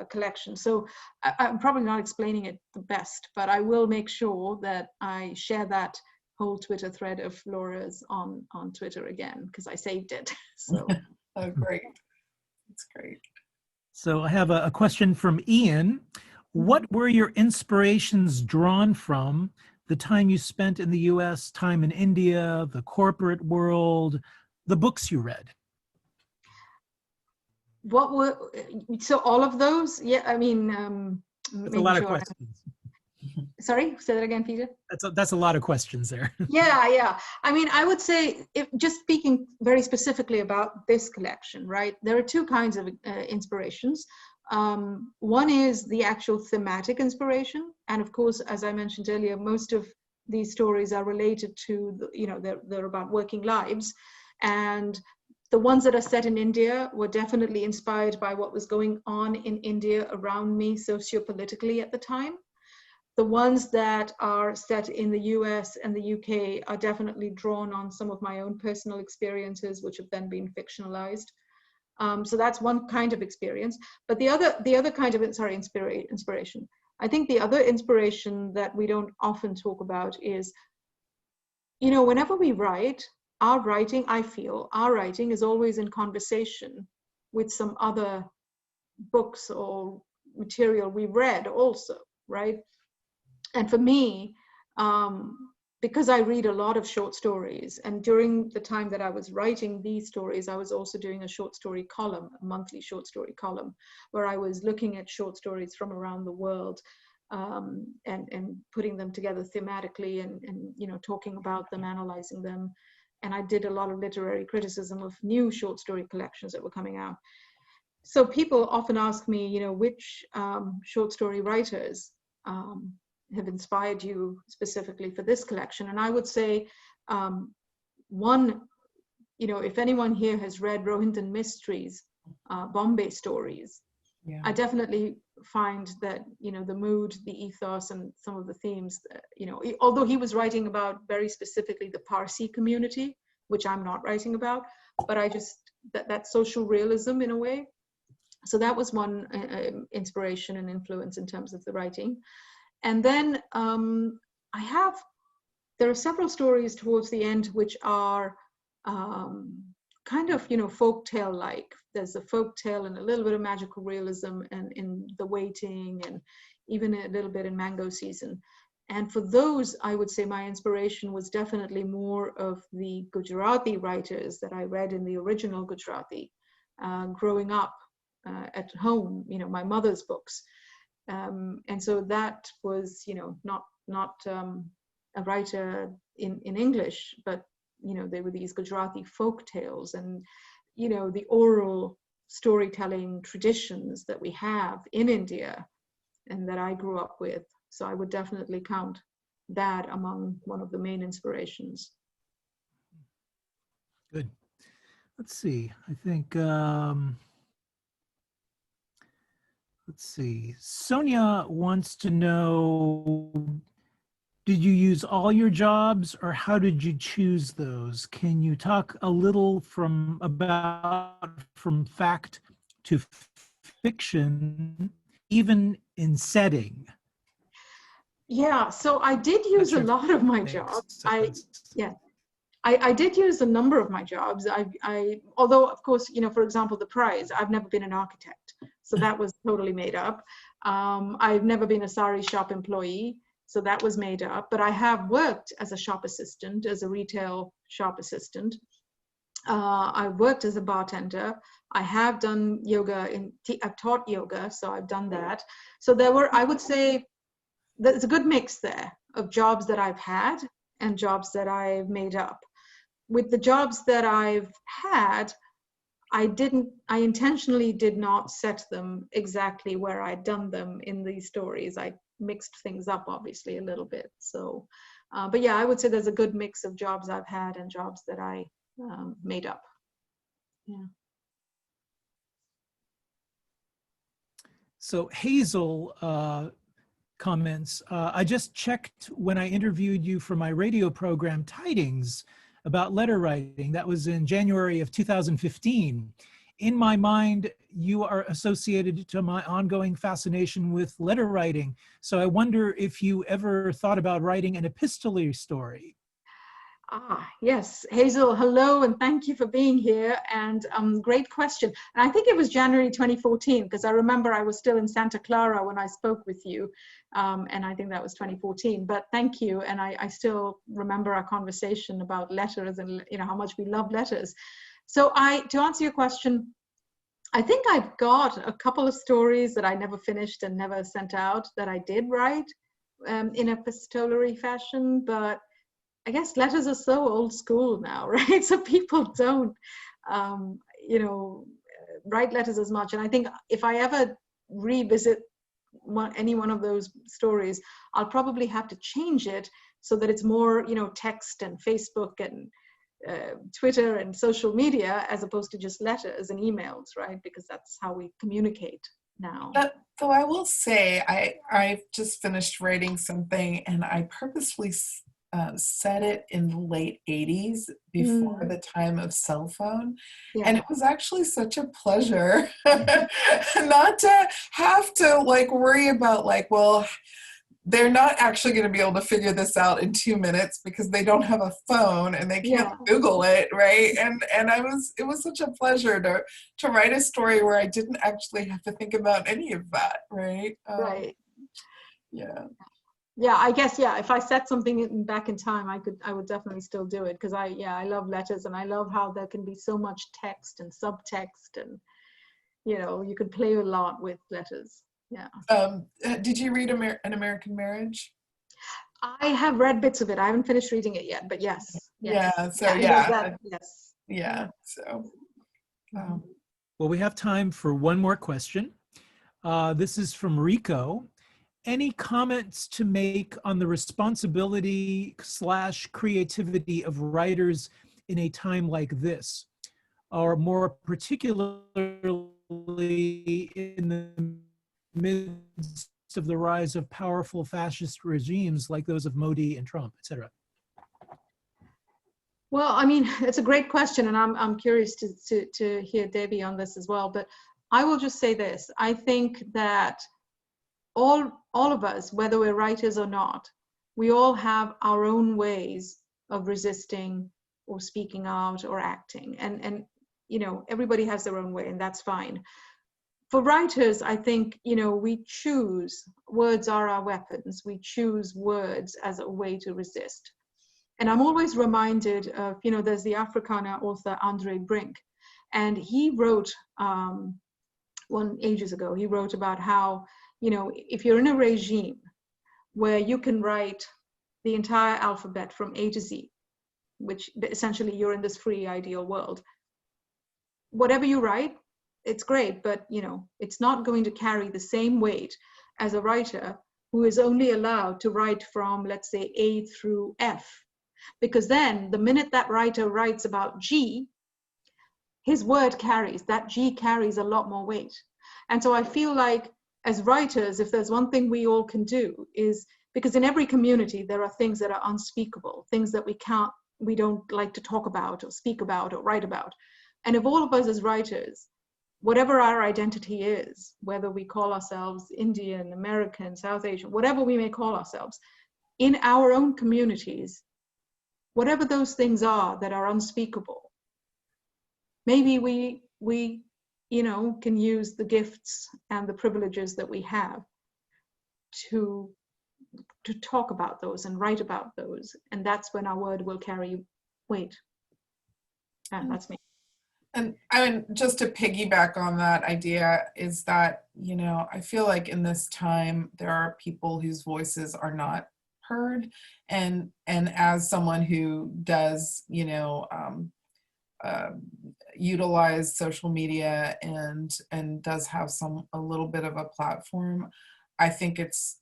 collection. So I'm probably not explaining it the best, but I will make sure that I share that whole Twitter thread of Laura's on Twitter again, because I saved it. So oh, great. That's great. So I have a question from Ian. What were your inspirations drawn from? The time you spent in the US, time in India, the corporate world, the books you read? So all of those? Yeah, I mean, that's a lot of questions. Sorry, say that again, Peter. That's a lot of questions there. Yeah. I mean, I would say, just speaking very specifically about this collection, right? There are two kinds of inspirations. One is the actual thematic inspiration, and of course, as I mentioned earlier, most of these stories are related to they're about working lives, and the ones that are set in India were definitely inspired by what was going on in India around me sociopolitically at the time. The ones that are set in the US and the UK are definitely drawn on some of my own personal experiences, which have then been fictionalized. So that's one kind of experience. But the other kind of inspiration. I think the other inspiration that we don't often talk about is, whenever we write, our writing is always in conversation with some other books or material we read also, right? And for me, because I read a lot of short stories, and during the time that I was writing these stories, I was also doing a short story column, a monthly short story column, where I was looking at short stories from around the world, and putting them together thematically, and talking about them, analyzing them. And I did a lot of literary criticism of new short story collections that were coming out. So people often ask me, which short story writers have inspired you specifically for this collection? And I would say, one, if anyone here has read Rohinton Mistry's Bombay stories, yeah. I definitely find that, the mood, the ethos, and some of the themes, although he was writing about very specifically the Parsi community, which I'm not writing about, but I just, that social realism in a way. So that was one inspiration and influence in terms of the writing. And then there are several stories towards the end which are kind of, folktale-like. There's a folktale and a little bit of magical realism and in The Waiting, and even a little bit in Mango Season. And for those, I would say my inspiration was definitely more of the Gujarati writers that I read in the original Gujarati, growing up at home, my mother's books. And so that was, not a writer in English, but, they were these Gujarati folk tales and, the oral storytelling traditions that we have in India and that I grew up with. So I would definitely count that among one of the main inspirations. Good. Let's see. I think, let's see. Sonia wants to know, did you use all your jobs or how did you choose those? Can you talk a little from fact to fiction, even in setting? Yeah, so I did use a lot of my jobs. I did use a number of my jobs. Although, of course, for example, the prize, I've never been an architect. So that was totally made up. I've never been a saree shop employee. So that was made up. But I have worked as a shop assistant, as a retail shop assistant. I've worked as a bartender. I have done yoga, I've taught yoga, so I've done that. So there were, I would say, there's a good mix there. of jobs that I've had and jobs that I've made up. With the jobs that I've had, I intentionally did not set them exactly where I'd done them in these stories. I mixed things up, obviously, a little bit. So, but yeah, I would say there's a good mix of jobs I've had and jobs that I made up. Yeah. So Hazel comments, I just checked when I interviewed you for my radio program, Tidings, about letter writing. That was in January of 2015. In my mind, you are associated to my ongoing fascination with letter writing. So I wonder if you ever thought about writing an epistolary story. Ah, yes. Hazel, hello, and thank you for being here. And great question. And I think it was January 2014, because I remember I was still in Santa Clara when I spoke with you. And I think that was 2014. But thank you. And I still remember our conversation about letters and how much we love letters. So to answer your question, I think I've got a couple of stories that I never finished and never sent out that I did write in epistolary fashion, but I guess letters are so old school now, right? So people don't, write letters as much. And I think if I ever revisit any one of those stories, I'll probably have to change it so that it's more, text and Facebook and Twitter and social media as opposed to just letters and emails, right? Because that's how we communicate now. Though I will say, I've just finished writing something and I purposefully set it in the late 80s before the time of cell phone. Yeah. And it was actually such a pleasure not to have to worry about well, they're not actually going to be able to figure this out in 2 minutes because they don't have a phone and they can't Google it, right? And it was such a pleasure to write a story where I didn't actually have to think about any of that, right? Right. Yeah. Yeah, I guess, if I set something back in time, I would definitely still do it because I love letters and I love how there can be so much text and subtext and, you could play a lot with letters. Yeah. Did you read An American Marriage? I have read bits of it. I haven't finished reading it yet, but yes. Yeah. So Yes. Yeah. So. Well, we have time for one more question. This is from Rico. Any comments to make on the responsibility / creativity of writers in a time like this, or more particularly in the midst of the rise of powerful fascist regimes like those of Modi and Trump, etc.? Well, I mean, it's a great question, and I'm curious to hear Devi on this as well. But I will just say this: I think that all of us, whether we're writers or not, we all have our own ways of resisting or speaking out or acting, and everybody has their own way, and that's fine. For writers, I think we choose, words are our weapons. We choose words as a way to resist. And I'm always reminded of, there's the Afrikaner author Andre Brink, and he wrote ages ago, he wrote about how, if you're in a regime where you can write the entire alphabet from A to Z, which essentially you're in this free ideal world, whatever you write, it's great, but it's not going to carry the same weight as a writer who is only allowed to write from, let's say, A through F. Because then the minute that writer writes about G, his word carries, that G carries a lot more weight. And so I feel like as writers, if there's one thing we all can do is, because in every community, there are things that are unspeakable, things that we don't like to talk about or speak about or write about. And if all of us as writers, whatever our identity is, whether we call ourselves Indian, American, South Asian, whatever we may call ourselves, in our own communities, whatever those things are that are unspeakable, maybe we can use the gifts and the privileges that we have to talk about those and write about those. And that's when our word will carry weight. And that's me. And I mean, just to piggyback on that idea is that, I feel like in this time, there are people whose voices are not heard. And as someone who does, utilize social media and does have a little bit of a platform, I think it's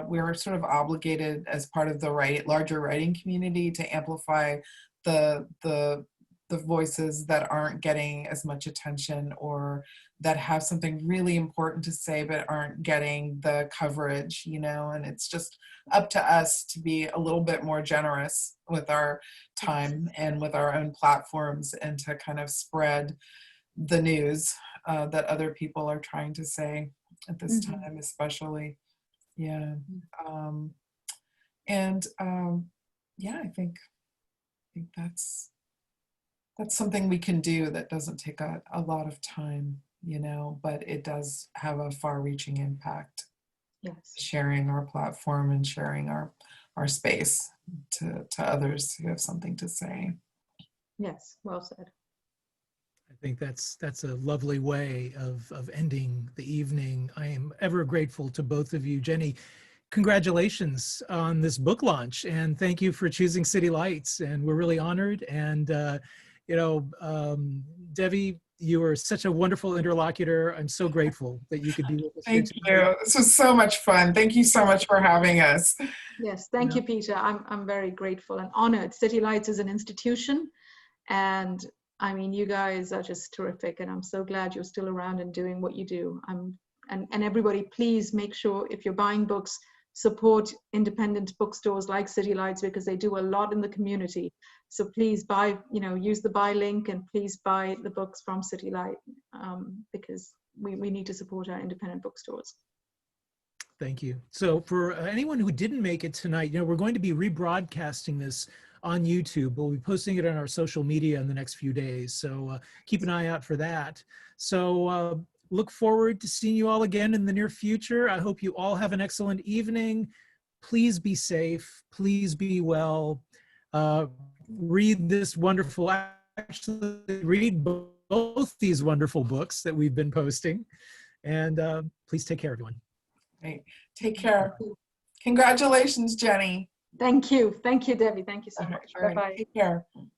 we're sort of obligated as part of the larger writing community to amplify the voices that aren't getting as much attention, or that have something really important to say but aren't getting the coverage, and it's just up to us to be a little bit more generous with our time and with our own platforms, and to kind of spread the news that other people are trying to say at this time, especially. Yeah. Yeah, I think that's something we can do that doesn't take a lot of time, but it does have a far-reaching impact. Yes. Sharing our platform and sharing our space to others who have something to say. Yes, well said. I think that's a lovely way of ending the evening. I am ever grateful to both of you. Jenny, congratulations on this book launch, and thank you for choosing City Lights. And we're really honored. And Devi, you are such a wonderful interlocutor. I'm so grateful that you could be with us. Thank you. This was so much fun. Thank you so much for having us. Yes, thank you, Peter. I'm very grateful and honored. City Lights is an institution, and I mean, you guys are just terrific, and I'm so glad you're still around and doing what you do. And everybody, please make sure if you're buying books, support independent bookstores like City Lights, because they do a lot in the community. So please buy, use the buy link, and please buy the books from City Light, because we need to support our independent bookstores. Thank you. So for anyone who didn't make it tonight, we're going to be rebroadcasting this on YouTube. We'll be posting it on our social media in the next few days. So keep an eye out for that. So look forward to seeing you all again in the near future. I hope you all have an excellent evening. Please be safe. Please be well. Read this wonderful, actually read both these wonderful books that we've been posting. And please take care, everyone. Great. Take care. Congratulations, Jenny. Thank you. Thank you, Debbie. Thank you so much. All right. Bye-bye. Take care.